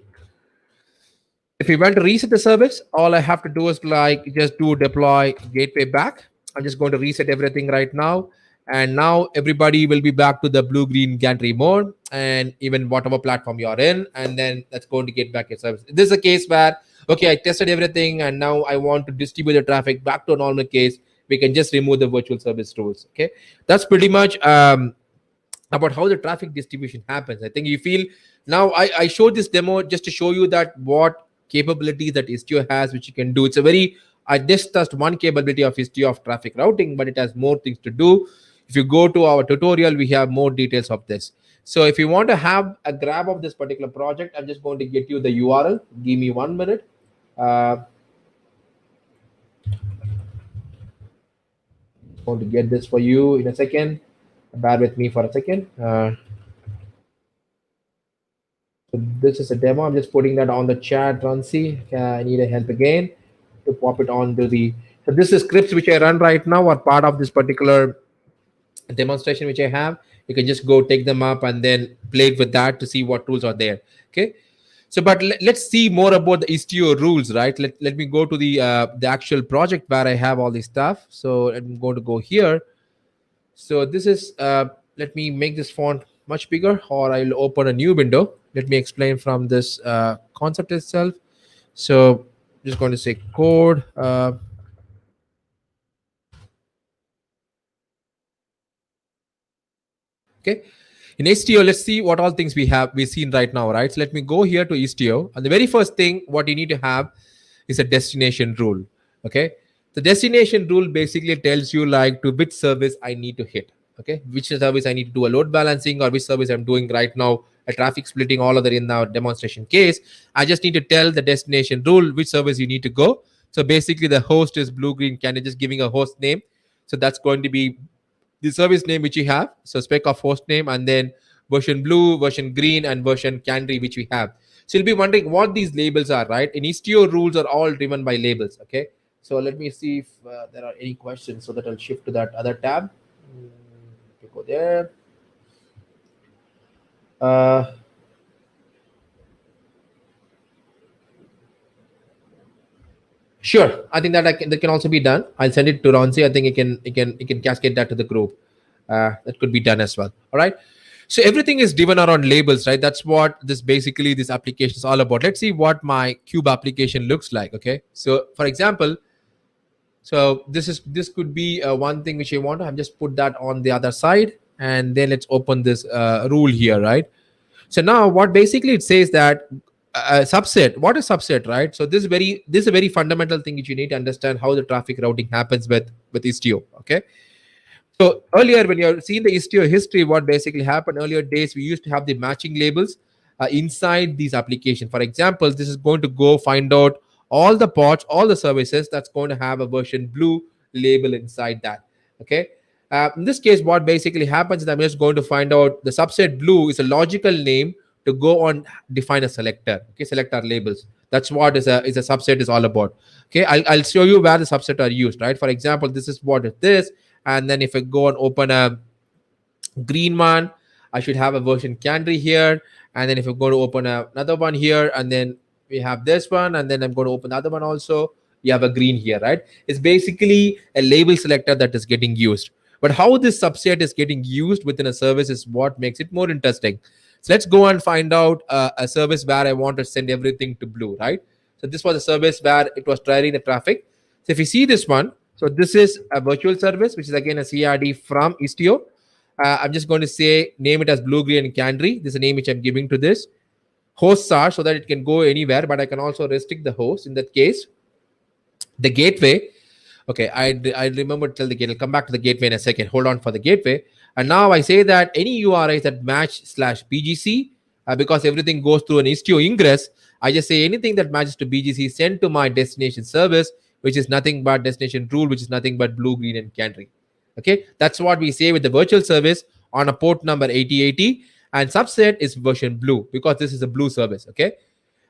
If we want to reset the service, all I have to do is like just do deploy gateway back. I'm just going to reset everything right now. And now everybody will be back to the blue green gantry mode and even whatever platform you're in. And then that's going to get back your service. This is a case where, okay, I tested everything and now I want to distribute the traffic back to a normal case. We can just remove the virtual service rules. Okay. That's pretty much about how the traffic distribution happens. I think you feel now I showed this demo just to show you that what capabilities that Istio has, which you can do. It's a very, I just touched one capability of Istio of traffic routing, but it has more things to do. If you go to our tutorial, we have more details of this. So if you want to have a grab of this particular project, I'm just going to get you the URL. Give me 1 minute. Going to get this for you in a second. Bear with me for a second. So this is a demo. I'm just putting that on the chat, Ransi. I need a help again to pop it on to the. So this is scripts which I run right now are part of this particular demonstration which I have. You can just go take them up and then play with that to see what tools are there. Okay. So, but let's see more about the Istio rules, right? Let me go to the actual project where I have all this stuff. So I'm going to go here. So this is, let me make this font much bigger, or I'll open a new window. Let me explain from this concept itself. So I'm just going to say code. Okay. In Istio, let's see what all things we've seen right now, right? So let me go here to Istio. And the very first thing, what you need to have is a destination rule. Okay. The destination rule basically tells you like to which service I need to hit. Okay. Which service I need to do a load balancing, or which service I'm doing right now, a traffic splitting, all of that in our demonstration case. I just need to tell the destination rule which service you need to go. So basically the host is blue green candidate, just giving a host name. So that's going to be the service name which we have. So spec of host name, and then version blue, version green, and version canary which we have. So you'll be wondering what these labels are, right? In Istio, rules are all driven by labels. Okay. So let me see if there are any questions, so that I'll shift to that other tab. Go there. Sure, I think that that can also be done. I'll send it to Ronzi. I think it can cascade that to the group. That could be done as well. All right. So everything is driven around labels, right? That's what this application is all about. Let's see what my Cube application looks like. Okay. So for example, so this could be one thing which I want to have just put that on the other side, and then let's open this rule here, right? So now what basically it says that subset. What is subset, right? So this is a very fundamental thing which you need to understand how the traffic routing happens with Istio. Okay. So earlier, when you're seeing the Istio history, what basically happened earlier days, we used to have the matching labels inside these applications. For example, this is going to go find out all the pods, all the services that's going to have a version blue label inside that. Okay. In this case, what basically happens is I'm just going to find out the subset blue is a logical name to go on define a selector. Okay, select our labels. That's what is a subset is all about. Okay, I'll show you where the subset are used. Right. For example, this is what it is. And then if I go and open a green one, I should have a version canary here. And then if I'm going to open another one here, and then we have this one, and then I'm going to open the other one also, you have a green here, right? It's basically a label selector that is getting used. But how this subset is getting used within a service is what makes it more interesting. So let's go and find out a service where I want to send everything to blue, right? So this was a service where it was driving the traffic. So if you see this one, so this is a virtual service, which is again a CRD from Istio. I'm just going to say, name it as blue, green, and canary. This is a name which I'm giving to this. Hosts are so that it can go anywhere, but I can also restrict the host. In that case, the gateway. Okay, I remember to tell the gateway. I'll come back to the gateway in a second. Hold on for the gateway. And now I say that any URIs that match /BGC, because everything goes through an Istio ingress, I just say anything that matches to BGC send to my destination service, which is nothing but destination rule, which is nothing but blue, green, and canary. Okay, that's what we say with the virtual service on a port number 8080, and subset is version blue because this is a blue service. Okay,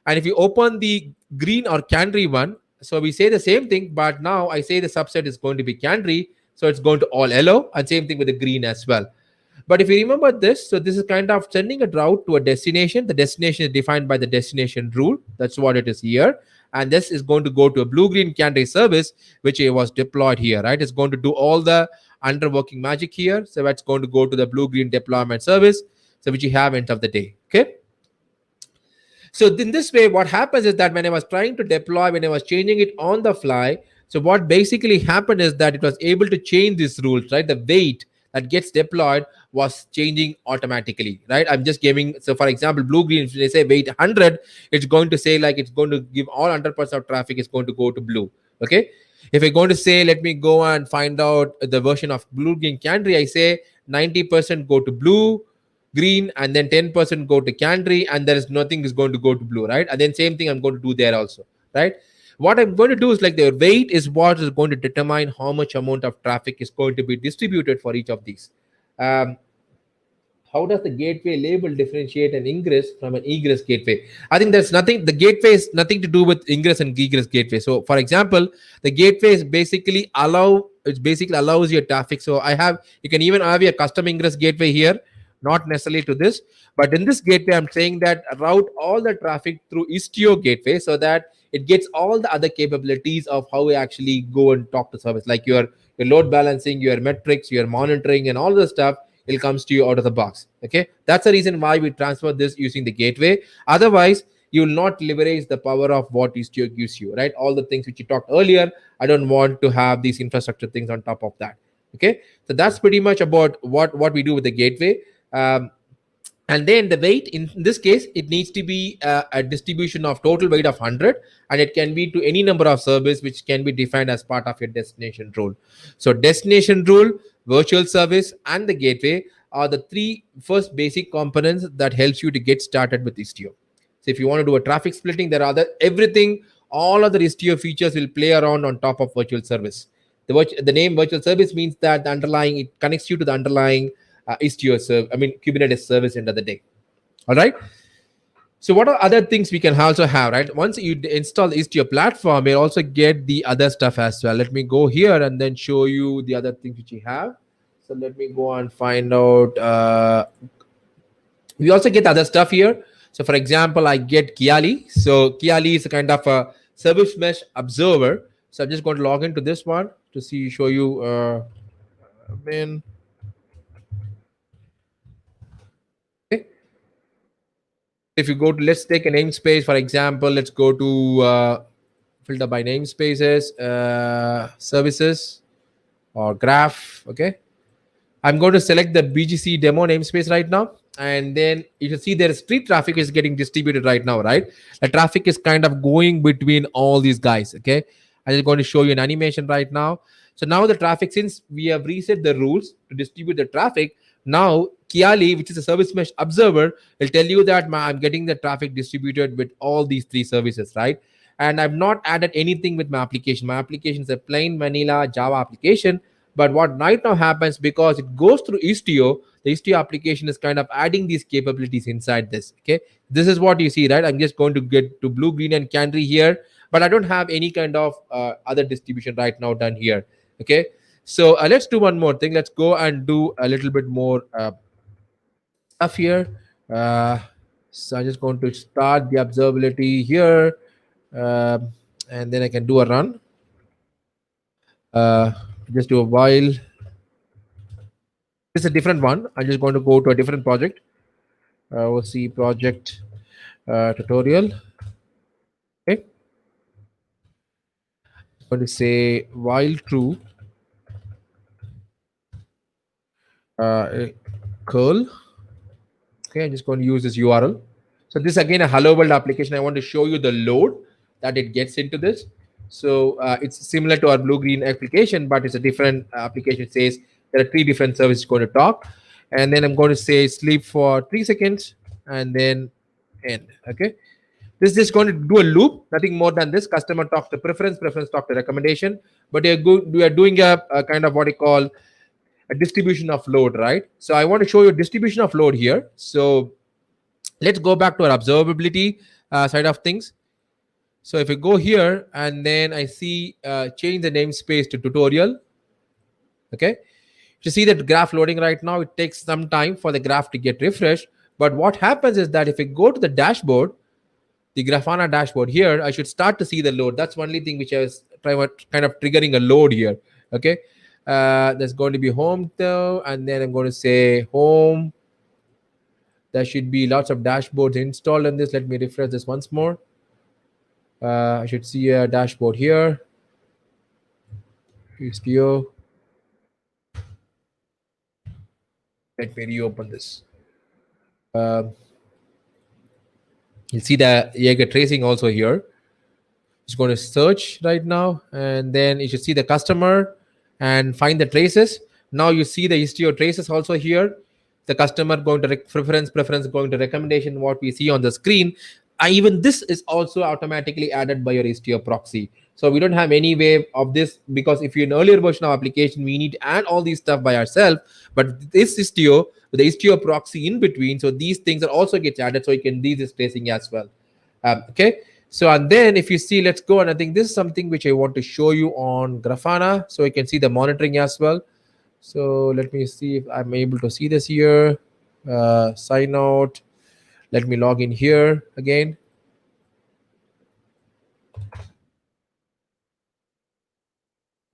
and if you open the green or canary one, so we say the same thing, but now I say the subset is going to be canary, so it's going to all yellow, and same thing with the green as well. But if you remember this, so this is kind of sending a route to a destination. The destination is defined by the destination rule. That's what it is here. And this is going to go to a blue-green canary service, which was deployed here, right? It's going to do all the under working magic here. So it's going to go to the blue-green deployment service, so which you have end of the day, okay? So in this way, what happens is that when I was trying to deploy, when I was changing it on the fly, so what basically happened is that it was able to change these rules, right? The weight that gets deployed was changing automatically, right? I'm just giving, so for example, blue green, if they say weight 100, it's going to say like it's going to give all 100% of traffic is going to go to blue, okay? If I'm going to say, let me go and find out the version of blue green canary, I say 90% go to blue, green, and then 10% go to canary, and there is nothing is going to go to blue, right? And then same thing I'm going to do there also, right? What I'm going to do is like the weight is what is going to determine how much amount of traffic is going to be distributed for each of these. How does the gateway label differentiate an ingress from an egress gateway? I think there's nothing, the gateway is nothing to do with ingress and egress gateway. So for example, the gateway is basically it basically allows your traffic. So you can even have a custom ingress gateway here, not necessarily to this, but in this gateway, I'm saying that route all the traffic through Istio gateway so that it gets all the other capabilities of how we actually go and talk to service, like your load balancing, your metrics, your monitoring, and all the stuff. It comes to you out of the box. Okay, that's the reason why we transfer this using the gateway. Otherwise, you will not leverage the power of what Istio gives you, right? All the things which you talked earlier. I don't want to have these infrastructure things on top of that. Okay, so that's pretty much about what we do with the gateway. And then the weight, in this case, it needs to be a distribution of total weight of 100, and it can be to any number of service which can be defined as part of your destination rule. So destination rule, virtual service, and the gateway are the three first basic components that helps you to get started with Istio. So if you want to do a traffic splitting, there are everything, all other Istio features will play around on top of virtual service. The name virtual service means that it connects you to the underlying Istio Kubernetes service end of the day. All right. So what are other things we can also have, right? Once you install the Istio platform, you also get the other stuff as well. Let me go here and then show you the other things which you have. So let me go and find out. We also get other stuff here. So for example, I get Kiali. So Kiali is a kind of a service mesh observer. So I'm just going to log into this one to show you. If you go to, let's take a namespace, for example, let's go to filter by namespaces, services, or graph. Okay, I'm going to select the BGC demo namespace right now, and then you can see there street traffic is getting distributed right now, right? The traffic is kind of going between all these guys. Okay, I'm just going to show you an animation right now. So now the traffic, since we have reset the rules to distribute the traffic, now Kiali, which is a service mesh observer, will tell you that I'm getting the traffic distributed with all these three services, right? And I've not added anything with my application. My application is a plain vanilla Java application. But what right now happens, because it goes through Istio, the Istio application is kind of adding these capabilities inside this. Okay, this is what you see, right? I'm just going to get to blue, green, and canary here, but I don't have any kind of other distribution right now done here. Okay, so let's do one more thing. Let's go and do a little bit more stuff here. So I'm just going to start the observability here, and then I can do a run. Just do a while. It's a different one. I'm just going to go to a different project. We'll see project tutorial. Okay. I'm going to say while true. Curl. Okay, I'm just going to use this URL. So this again a hello world application. I want to show you the load that it gets into this. So it's similar to our blue green application, but it's a different application. It says there are three different services going to talk, and then I'm going to say sleep for 3 seconds and then end. Okay, this is just going to do a loop, nothing more than this. Customer talks to preference talk to recommendation, but we are doing a kind of what you call a distribution of load, right? So I want to show you distribution of load here. So let's go back to our observability side of things. So if we go here and then I see change the namespace to tutorial. Okay, You see that graph loading right now. It takes some time for the graph to get refreshed. But what happens is that if I go to the dashboard, the Grafana dashboard here, I should start to see the load. That's one only thing which I was trying kind of triggering a load here. Okay. There's going to be home though, and then I'm going to say home. There should be lots of dashboards installed in this. Let me refresh this once more. I should see a dashboard here. Istio. Let me reopen this. You'll see the Jaeger tracing also here. It's going to search right now, and then you should see the customer and find the traces. Now you see the Istio traces also here. The customer going to preference going to recommendation, what we see on the screen. Even this is also automatically added by your Istio proxy. So we don't have any way of this, because if you're an earlier version of application, we need to add all these stuff by ourselves. But this Istio, with the Istio proxy in between, so these things are also get added, so you can do this tracing as well. Okay. So, and then if you see, let's go. And I think this is something which I want to show you on Grafana, so you can see the monitoring as well. So let me see if I'm able to see this here. Sign out. Let me log in here again.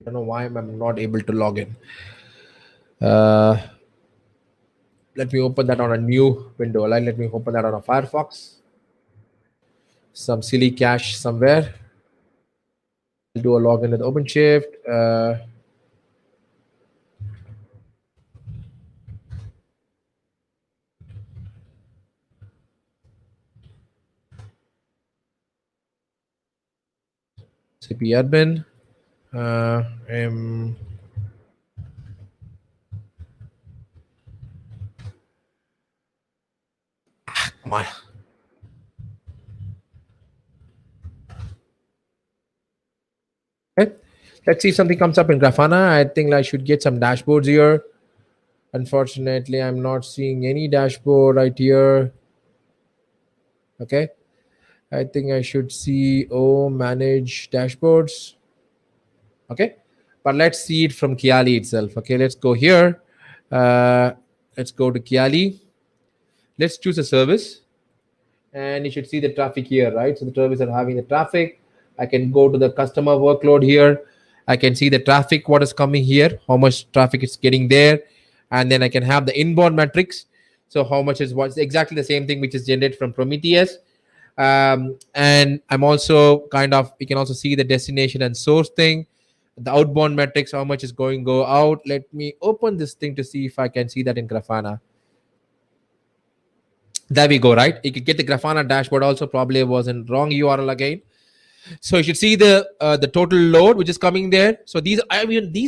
I don't know why I'm not able to log in. Let me open that on a new window. Let me open that on a Firefox. Some silly cache somewhere. I'll do a login with OpenShift. CP admin. Come on. Okay. Let's see if something comes up in Grafana. I think I should get some dashboards here. Unfortunately, I'm not seeing any dashboard right here. Okay. I think I should see, manage dashboards. Okay. But let's see it from Kiali itself. Okay. Let's go here. Let's go to Kiali. Let's choose a service. And you should see the traffic here, right? So the service are having the traffic. I can go to the customer workload here. I can see the traffic, what is coming here, how much traffic is getting there. And then I can have the inbound metrics. So how much is what's exactly the same thing which is generated from Prometheus. And I'm also you can also see the destination and source thing, the outbound metrics, how much is go out. Let me open this thing to see if I can see that in Grafana. There we go, right? You could get the Grafana dashboard also. Probably was in wrong URL again. So you should see the total load which is coming there. So these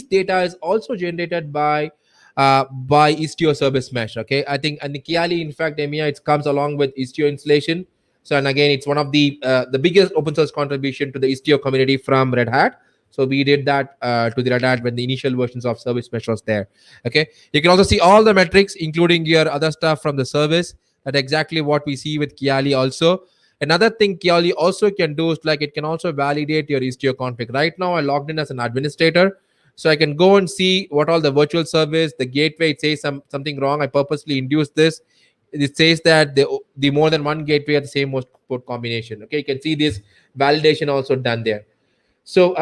data is also generated by Istio service mesh. Okay, I think and the Kiali, in fact, EMEA, it comes along with Istio installation. So, and again, it's one of the biggest open source contribution to the Istio community from Red Hat. So we did that to the Red Hat when the initial versions of service mesh was there. Okay, you can also see all the metrics, including your other stuff from the service. That's exactly what we see with Kiali also. Another thing Kiali also can do is it can also validate your Istio config. Right now, I logged in as an administrator. So I can go and see what all the virtual service, the gateway, it says something wrong. I purposely induced this. It says that the more than one gateway are the same host port combination. Okay, you can see this validation also done there. So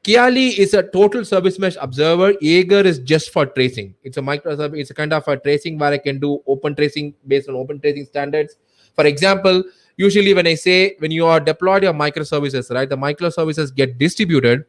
Kiali is a total service mesh observer. Jaeger is just for tracing. It's a microservice. It's a kind of a tracing where I can do open tracing based on open tracing standards. For example, usually when you are deployed your microservices, right, the microservices get distributed.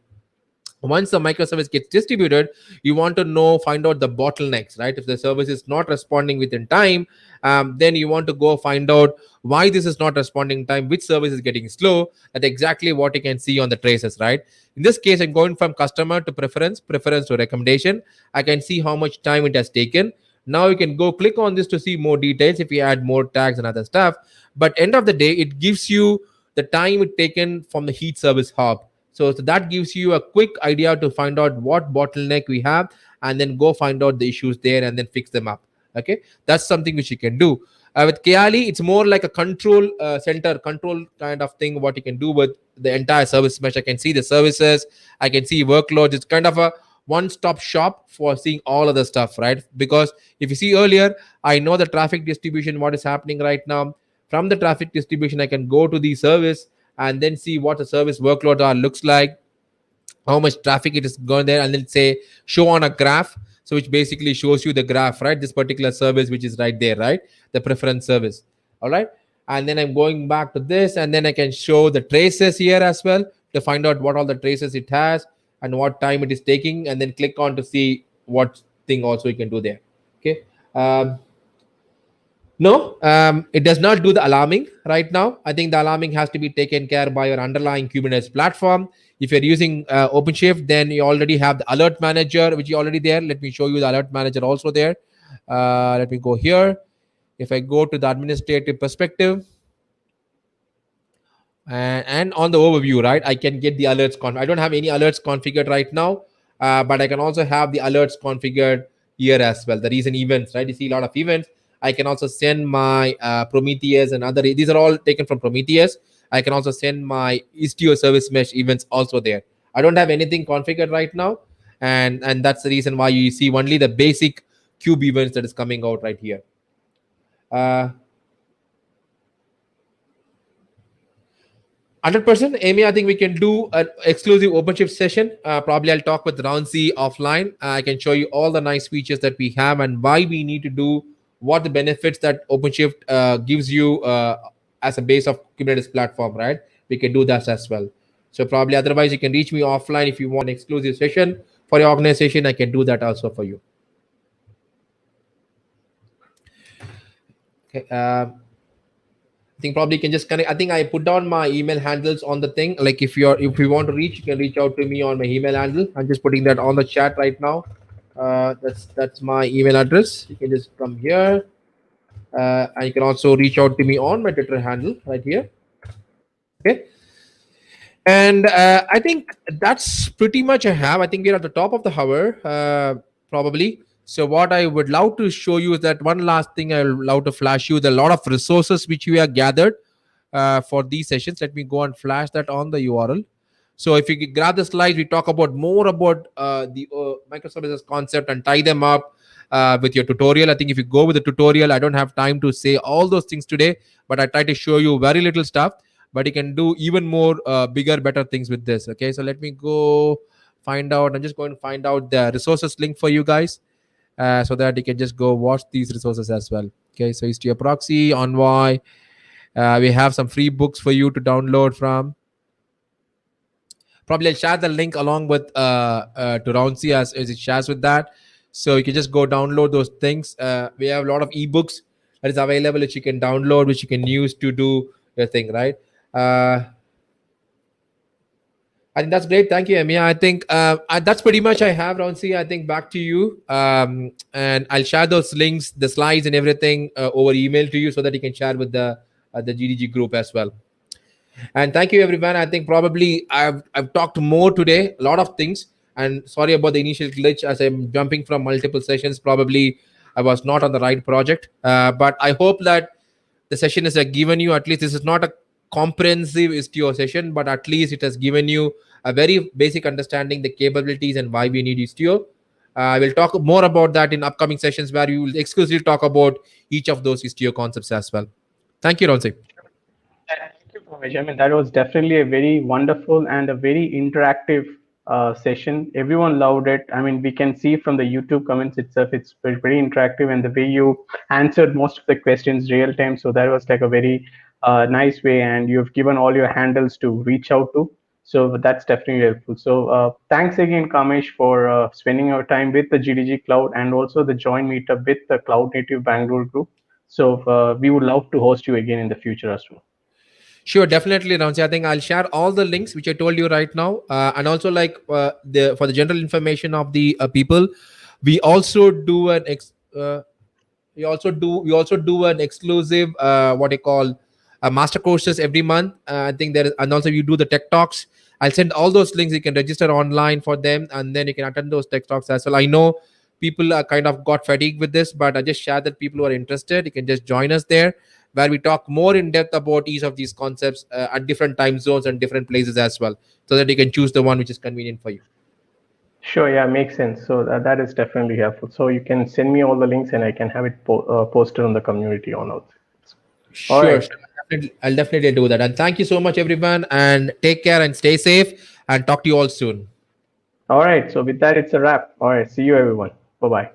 Once the microservice gets distributed, you want to find out the bottlenecks, right? If the service is not responding within time, then you want to go find out why this is not responding in time, which service is getting slow. That's exactly what you can see on the traces, right? In this case, I'm going from customer to preference to recommendation. I can see how much time it has taken. Now you can go click on this to see more details if you add more tags and other stuff. But end of the day, it gives you the time it taken from the heat service hub. So that gives you a quick idea to find out what bottleneck we have, and then go find out the issues there and then fix them up. Okay, that's something which you can do. With Kiali, it's more like a control center, control kind of thing. What you can do with the entire service mesh, I can see the services, I can see workloads. It's kind of a one-stop shop for seeing all of the stuff, right? Because if you see earlier, I know the traffic distribution, what is happening right now. From the traffic distribution, I can go to the service and then see what the service workload are looks like, how much traffic it is going there, and then say show on a graph. So which basically shows you the graph, right? This particular service which is right there, right? The preference service. All right. And then I'm going back to this, and then I can show the traces here as well to find out what all the traces it has and what time it is taking, and then click on to see what thing also you can do there. Okay. No, it does not do the alarming right now. I think the alarming has to be taken care by your underlying Kubernetes platform. If you're using OpenShift, then you already have the alert manager, which is already there. Let me show you the alert manager also there. Let me go here. If I go to the administrative perspective, and on the overview, right, I can get the alerts. I don't have any alerts configured right now, but I can also have the alerts configured here as well. The recent events, right? You see a lot of events. I can also send my Prometheus and other. These are all taken from Prometheus. I can also send my Istio service mesh events also there. I don't have anything configured right now, and that's the reason why you see only the basic cube events that is coming out right here. 100%, Amy. I think we can do an exclusive OpenShift session. Probably I'll talk with Ransi offline. I can show you all the nice features that we have and why we need to do, what the benefits that OpenShift gives you as a base of Kubernetes platform, right? We can do that as well. So probably otherwise you can reach me offline if you want an exclusive session for your organization. I can do that also for you. Okay. I think probably you can just connect. I think I put down my email handles on the thing. Like if you want to reach, you can reach out to me on my email handle. I'm just putting that on the chat right now. That's my email address. You can just come here, and you can also reach out to me on my Twitter handle right here. Okay. And I think that's pretty much I have. I think we're at the top of the hour, probably. So what I would love to show you is that one last thing I would love to flash you, the lot of resources which we have gathered for these sessions. Let me go and flash that on the URL. So if you grab the slides, we talk about more about the microservices concept and tie them up with your tutorial. I think if you go with the tutorial, I don't have time to say all those things today, but I try to show you very little stuff, but you can do even more bigger, better things with this. Okay, so let me go find out. I'm just going to find out the resources link for you guys. So that you can just go watch these resources as well. Okay, so Istio proxy, Envoy. We have some free books for you to download from. Probably I'll share the link along with to Rouncy as it shares with that. So you can just go download those things. We have a lot of ebooks that is available which you can download, which you can use to do your thing, right? I think that's great. Thank you, Emia. I think that's pretty much I have, Ronsi. I think back to you. And I'll share those links, the slides and everything over email to you so that you can share with the GDG group as well. And thank you, everyone. I think probably I've talked more today, a lot of things. And sorry about the initial glitch as I'm jumping from multiple sessions. Probably I was not on the right project. But I hope that the session has given you, at least this is not a comprehensive Istio session, but at least it has given you a very basic understanding the capabilities and why we need Istio. I will talk more about that in upcoming sessions where we will exclusively talk about each of those Istio concepts as well. Thank you, Ronsi. Thank you, Kamesh. I mean, that was definitely a very wonderful and a very interactive session. Everyone loved it. I mean, we can see from the YouTube comments itself, it's very, very interactive, and the way you answered most of the questions real time. So that was like a very nice way, and you've given all your handles to reach out to. So that's definitely helpful. So thanks again, Kamesh, for spending your time with the GDG Cloud and also the joint meetup with the Cloud Native Bangalore group. So we would love to host you again in the future as well. Sure, definitely, Ramsey. I think I'll share all the links which I told you right now, and also like for the general information of the people, we also do an we also do an exclusive what I call master courses every month. I think there is, and also you do the tech talks. I'll send all those links. You can register online for them, and then you can attend those tech talks as well. I know people are kind of got fatigued with this, but I just share that people who are interested, you can just join us there, where we talk more in depth about each of these concepts at different time zones and different places as well, so that you can choose the one which is convenient for you. Sure, yeah, makes sense. So that is definitely helpful. So you can send me all the links and I can have it posted on the community on notes. All Sure, right. sure. I'll definitely do that. And thank you so much, everyone. And take care and stay safe. And talk to you all soon. All right. So with that, it's a wrap. All right. See you, everyone. Bye bye.